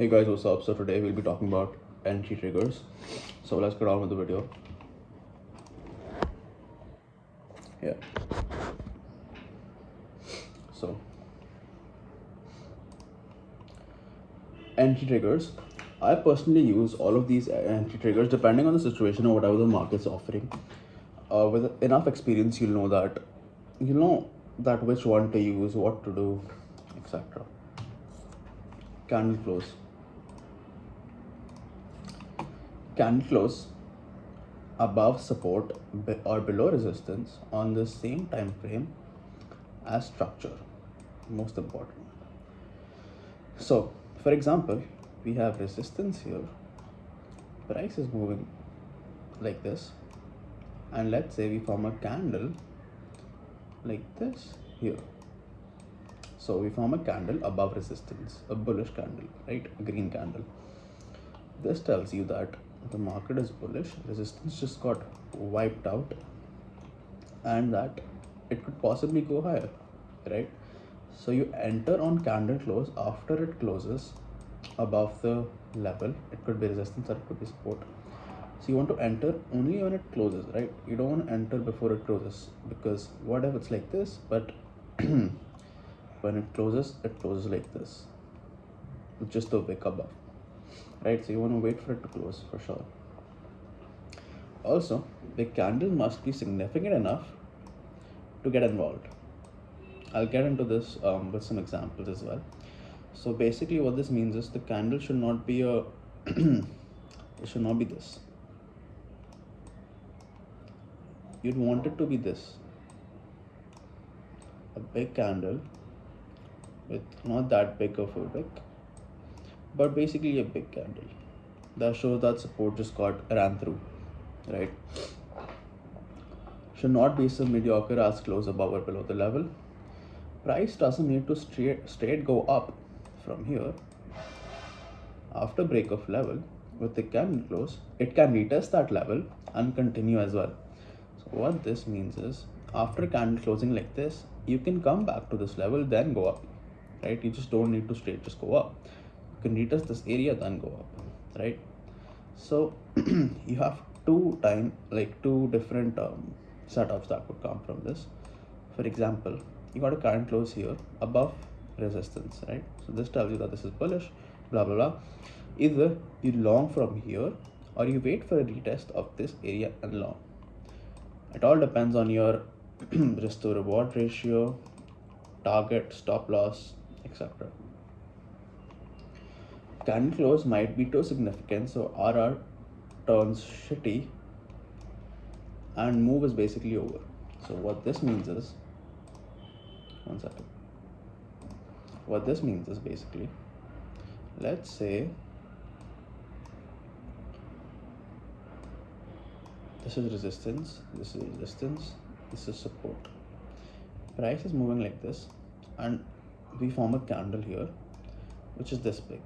Hey guys, what's up? So today we'll be talking about entry triggers. So let's get on with the video. Yeah. So entry triggers. I personally use all of these entry triggers depending on the situation or whatever the market's offering. With enough experience, you'll know that which one to use, what to do, etc. Candle close. Candle close above support or below resistance on the same time frame as structure. Most important. So, for example, we have resistance here, price is moving like this, and let's say we form a candle like this here. So we form a candle above resistance, a bullish candle, right? A green candle. This tells you that the market is bullish, resistance just got wiped out, and that it could possibly go higher, right? So you enter on candle close after it closes above the level. It could be resistance or it could be support. So you want to enter only when it closes, right? You don't want to enter before it closes, because what if it's like this, but when it closes like this, just the wick above, right? So you want to wait for it to close for sure. Also, the candle must be significant enough to get involved. I'll get into this with some examples as well. So basically what this means is the candle should not be a it should not be this. You'd want it to be this, a big candle with not that big of a wick, but basically a big candle that shows that support just got ran through, right? Should not be some mediocre as close above or below the level. Price doesn't need to straight go up from here. After break of level with the candle close, it can retest that level and continue as well. So what this means is, after candle closing like this, you can come back to this level, then go up, right? You just don't need to straight just go up. You can retest this area, then go up, right? So you have two different setups that would come from this. For example, you got a current close here above resistance, right? So this tells you that this is bullish, blah blah blah. Either you long from here or you wait for a retest of this area and long. It all depends on your risk to reward ratio, target, stop loss, etc. Candle close might be too significant, so RR turns shitty and move is basically over. So what this means is, one second. What this means is basically, let's say this is resistance, this is resistance, this is support. Price is moving like this, and we form a candle here, which is this big.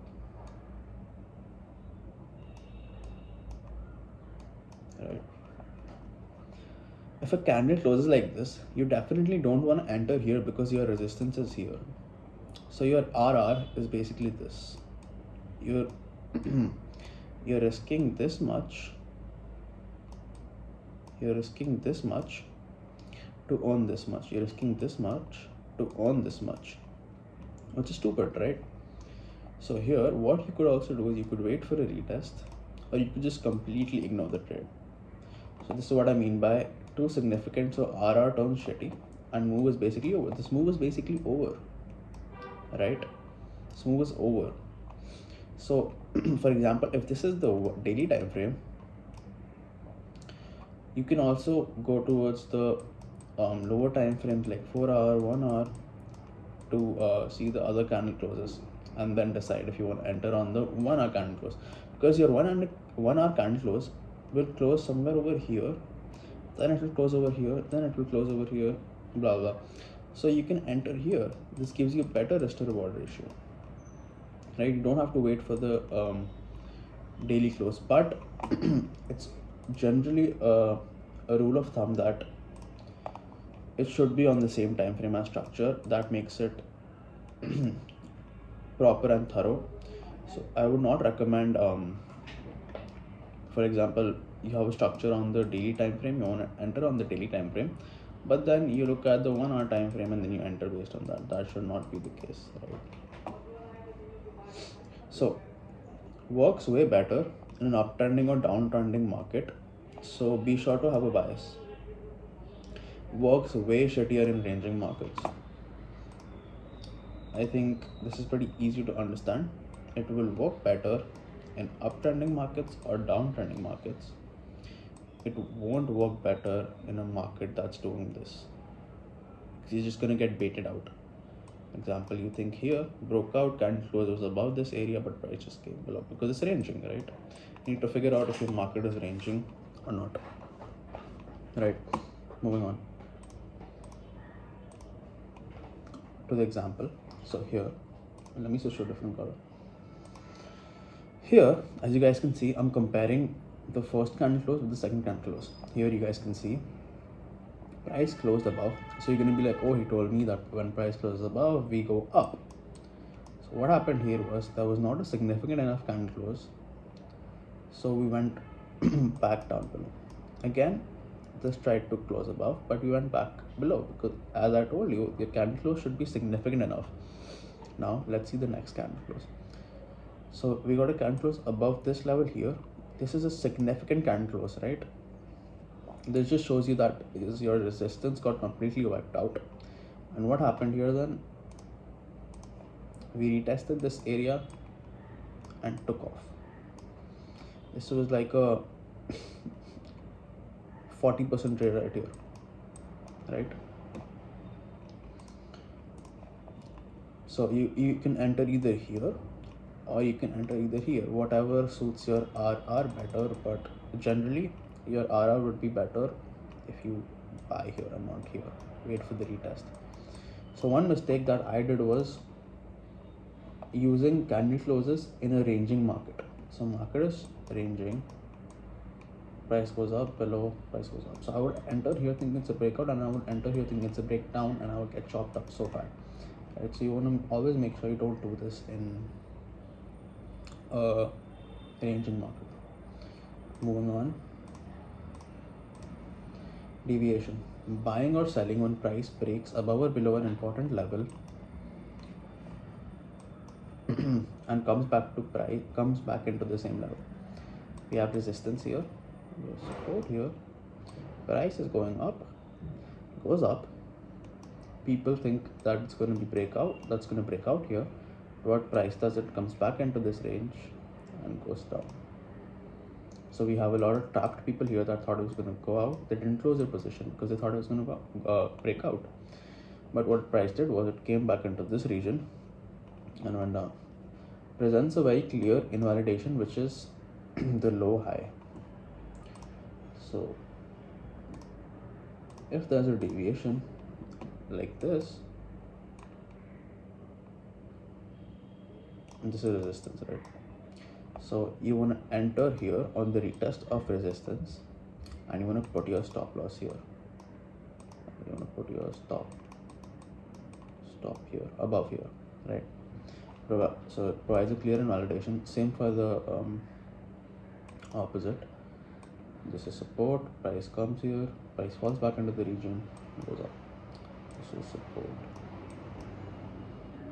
Right? If a candle closes like this, you definitely don't want to enter here because your resistance is here. So your RR is basically this. You're you're risking this much. You're risking this much to own this much. You're risking this much to own this much, which is stupid, right? So here, what you could also do is you could wait for a retest, or you could just completely ignore the trade. So this is what I mean by too significant. So RR turns shitty and move is basically over. This move is basically over, right? This move is over. So for example, if this is the daily time frame, you can also go towards the lower time frames like 4 hour, 1 hour to see the other candle closes, and then decide if you want to enter on the 1 hour candle close, because your 1 hour candle close will close somewhere over here, then it will close over here, then it will close over here, blah blah. So you can enter here. This gives you better risk to reward ratio, right? You don't have to wait for the daily close, but it's generally a rule of thumb that it should be on the same time frame as structure. That makes it proper and thorough. So I would not recommend, for example, you have a structure on the daily time frame, you want to enter on the daily time frame, but then you look at the 1 hour time frame and then you enter based on that. That should not be the case, right? So works way better in an uptrending or downtrending market. So be sure to have a bias. Works way shittier in ranging markets. I think this is pretty easy to understand. It will work better in uptrending markets or downtrending markets. It won't work better in a market that's doing this. You're just gonna get baited out. Example, you think here broke out, candle close was above this area, but price just came below because it's ranging, right? You need to figure out if your market is ranging or not. Right. Moving on to the example. So here, let me switch to a different color. Here, as you guys can see, I'm comparing the first candle close with the second candle close. Here you guys can see price closed above. So you're going to be like, oh, he told me that when price closes above, we go up. So what happened here was there was not a significant enough candle close. So we went back down below. Again, this tried to close above, but we went back below because as I told you, your candle close should be significant enough. Now let's see the next candle close. So we got a candle close above this level here. This is a significant candle close, right? This just shows you that your resistance got completely wiped out. And what happened here then? We retested this area and took off. This was like a 40% trade right here, right? So you can enter either here or you can enter either here, whatever suits your RR better, but generally your RR would be better if you buy here and not here, wait for the retest. So one mistake that I did was using candle closes in a ranging market. So market is ranging, price goes up, below, price goes up. So I would enter here thinking it's a breakout, and I would enter here thinking it's a breakdown, and I would get chopped up so hard. Right? So you want to always make sure you don't do this in a ranging market. Moving on. Deviation. Buying or selling when price breaks above or below an important level and comes back into the same level. We have resistance here, we have support here, price is going up, goes up. People think that it's going to be break out here. What price does it? Comes back into this range and goes down. So we have a lot of trapped people here that thought it was going to go out. They didn't close their position because they thought it was going to break out. But what price did was it came back into this region and went down. Presents a very clear invalidation, which is the low high. So if there's a deviation like this, and this is resistance, right? So you want to enter here on the retest of resistance and you want to put your stop loss here. You want to put your stop here, above here, right? So it provides a clear invalidation. Same for the opposite. This is support, price comes here, price falls back into the region, goes up. This is support.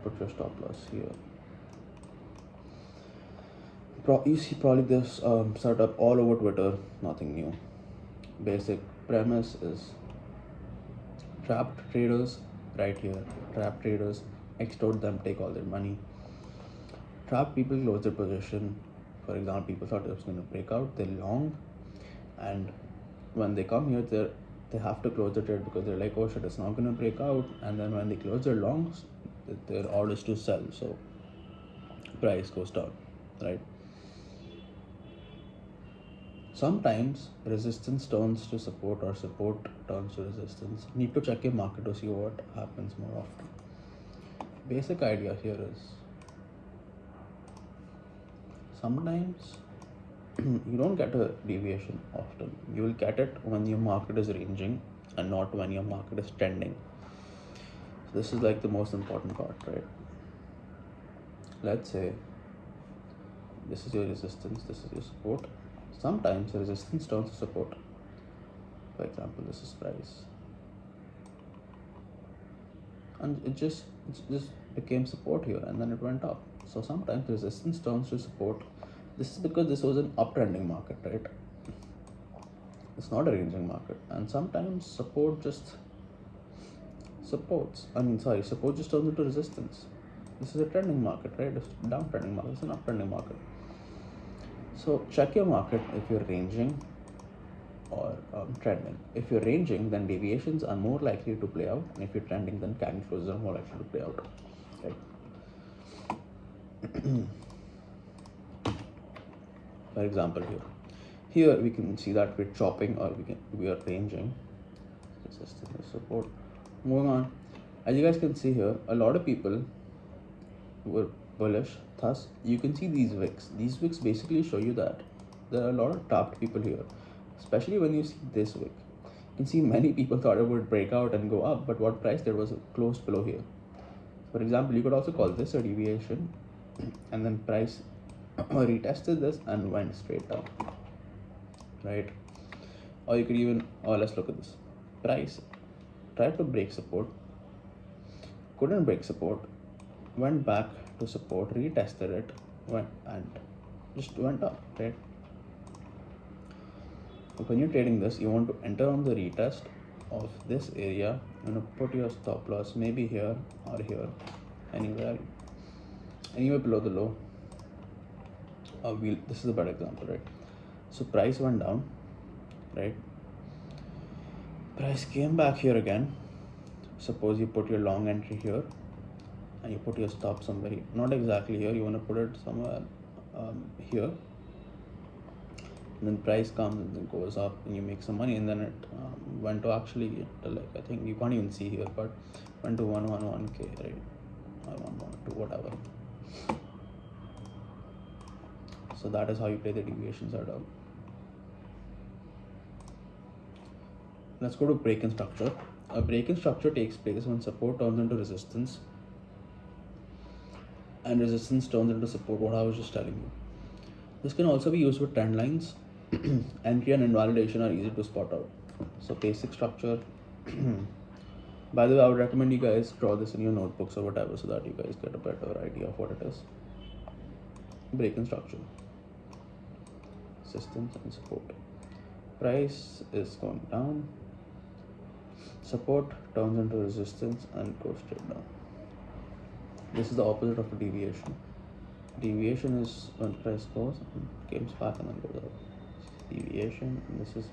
Put your stop loss here. You see probably this setup all over Twitter, nothing new. Basic premise is trapped traders right here. Trapped traders extort them, take all their money. Trapped people close their position. For example, people thought it was going to break out, they long, and when they come here, they have to close the trade because they're like, oh shit, it's not going to break out. And then when they close their longs, their orders to sell, so price goes down, right? Sometimes resistance turns to support or support turns to resistance. You need to check your market to see what happens more often. Basic idea here is sometimes you don't get a deviation often. You will get it when your market is ranging and not when your market is trending. So this is like the most important part, right? Let's say this is your resistance, this is your support. Sometimes resistance turns to support. For example, this is price, and it just became support here, and then it went up. So sometimes resistance turns to support. This is because this was an uptrending market, right? It's not a ranging market, and sometimes support just support just turns into resistance. This is a trending market, right? It's a downtrending market, it's an uptrending market. So check your market if you're ranging or trending. If you're ranging, then deviations are more likely to play out, and if you're trending, then candle closes are more likely to play out, right? For example, here we can see that we're chopping, or we are ranging. Resistance, support. Moving on, as you guys can see here, a lot of people were bullish. Thus, you can see these wicks. These wicks basically show you that there are a lot of tapped people here, especially when you see this wick. You can see many people thought it would break out and go up, but what price there was closed below here. For example, you could also call this a deviation, and then price retested this and went straight down, right? Or you could even, let's look at this. Price tried to break support, couldn't break support, went back to support, retested it, and just went up, right? When you're trading this, you want to enter on the retest of this area. You know, put your stop loss maybe here or here, anywhere below the low. This is a bad example, right? So price went down, right? Price came back here again. Suppose you put your long entry here and you put your stop somewhere, not exactly here, you want to put it somewhere here, and then price comes and then goes up and you make some money, and then it went to actually, like, I think you can't even see here, but went to 111k, right? Or 112, whatever. So that is how you play the deviation setup. Let's go to break-in structure. A break-in structure takes place when support turns into resistance and resistance turns into support, what I was just telling you. This can also be used with trend lines. Entry and invalidation are easy to spot out. So basic structure. By the way, I would recommend you guys draw this in your notebooks or whatever, so that you guys get a better idea of what it is. Break-in structure. Resistance and support. Price is going down. Support turns into resistance and goes straight down. This is the opposite of a deviation. Deviation is when price goes and comes back and then goes up. Deviation, and this is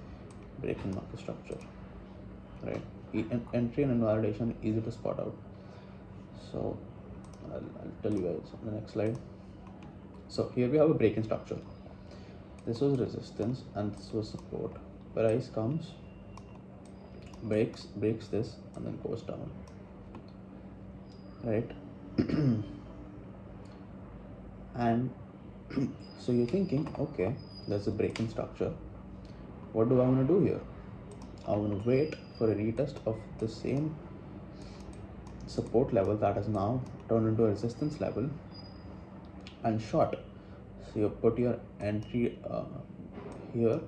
break-in market structure, right? Entry and invalidation easy to spot out. So I'll tell you guys on the next slide. So here we have a break-in structure. This was resistance and this was support. Price comes, breaks this, and then goes down, right? And so you're thinking, okay, there's a break-in structure. What do I want to do here? I want to wait for a retest of the same support level that is now turned into a resistance level and short. So you put your entry here,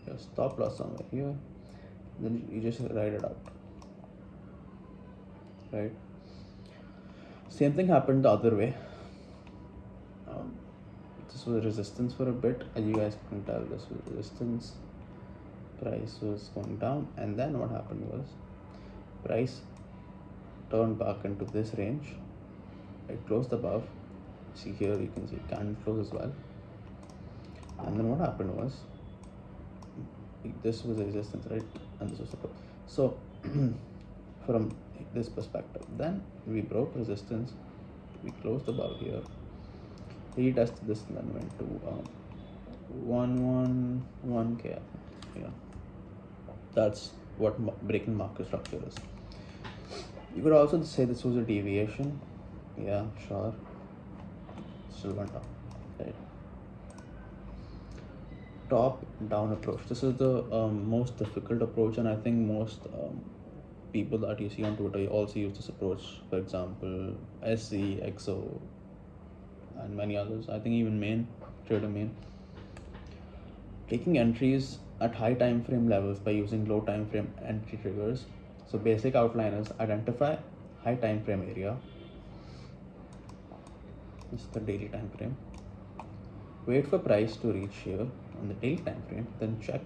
your stop loss somewhere here, then you just ride it out, right? Same thing happened the other way. This was resistance for a bit, as you guys can tell. This was resistance, price was going down, and then what happened was price turned back into this range. It closed above. See here, you can see candle close as well. And then what happened was this was a resistance, right? And this was support. So from this perspective, then we broke resistance, we closed above here, retested this, and then went to 111k. Yeah, that's what break-in market structure is. You could also say this was a deviation. Yeah, sure, still went up, right? Top down approach. This is the most difficult approach, and I think most people that you see on Twitter also use this approach. For example, SC, EXO, and many others. I think even Main Trade mean taking entries at high time frame levels by using low time frame entry triggers. So basic outline is identify high time frame area. This is the daily time frame. Wait for price to reach here on the daily time frame. Then check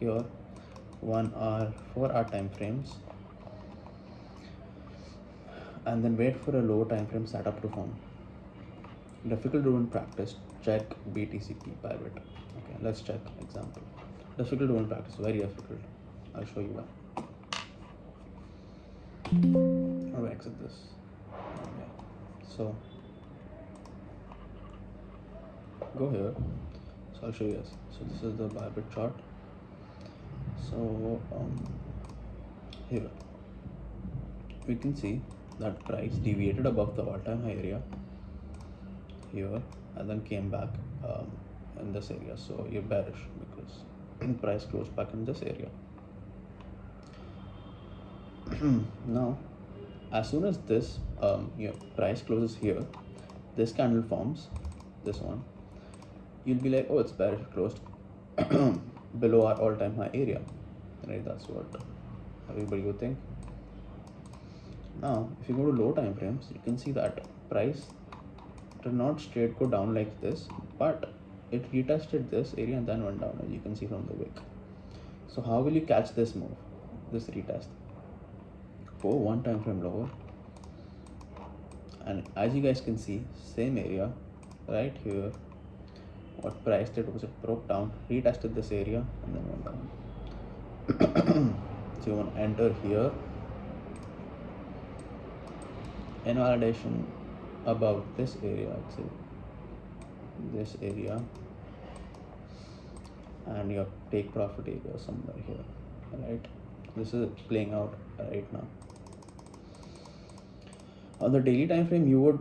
your 1 hour, 4 hour time frames, and then wait for a low time frame setup to form. Difficult to do in practice. Check BTCP pivot. Okay, let's check example. Difficult to do in practice, very difficult. I'll show you why. How do I exit this? Okay. So go here. So I'll show you this. So this is the Bybit chart. So here we can see that price deviated above the all-time high area here and then came back in this area. So you're bearish because price closed back in this area. Now as soon as this your price closes here, this candle forms, this one, you'll be like, oh, it's bearish, closed below our all-time high area, right? That's what everybody would think. Now if you go to low time frames, you can see that price did not straight go down like this, but it retested this area and then went down, as you can see from the wick. So how will you catch this move, this retest? Go one time frame lower, and as you guys can see, same area right here. What price did was it broke down, retested this area and then went down. So you want to enter here, invalidation above this area, actually this area, and your take profit area somewhere here, right? This is playing out right now. On the daily time frame, you would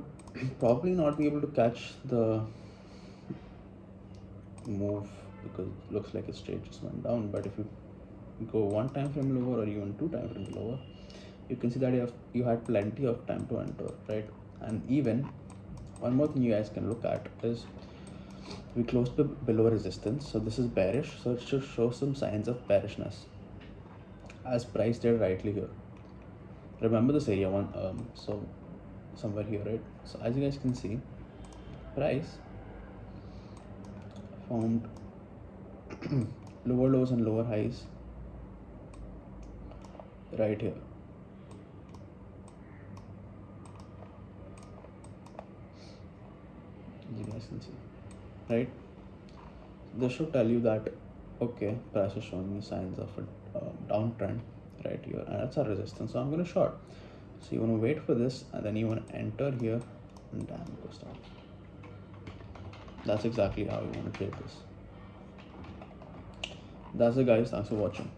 probably not be able to catch the move because it looks like it straight just went down. But if you go one time frame lower or even two time frames lower, you can see that you had plenty of time to enter, right? And even one more thing you guys can look at is we closed below resistance, so this is bearish, so it should show some signs of bearishness as price did rightly here. Remember this area one, so somewhere here, right? So as you guys can see, price formed lower lows and lower highs right here. As you guys can see, right? This should tell you that okay, price is showing me signs of a downtrend right here, and that's our resistance, so I'm going to short. So you want to wait for this and then you want to enter here and damn, it goes down. That's exactly how you want to trade this. That's it guys, thanks for watching.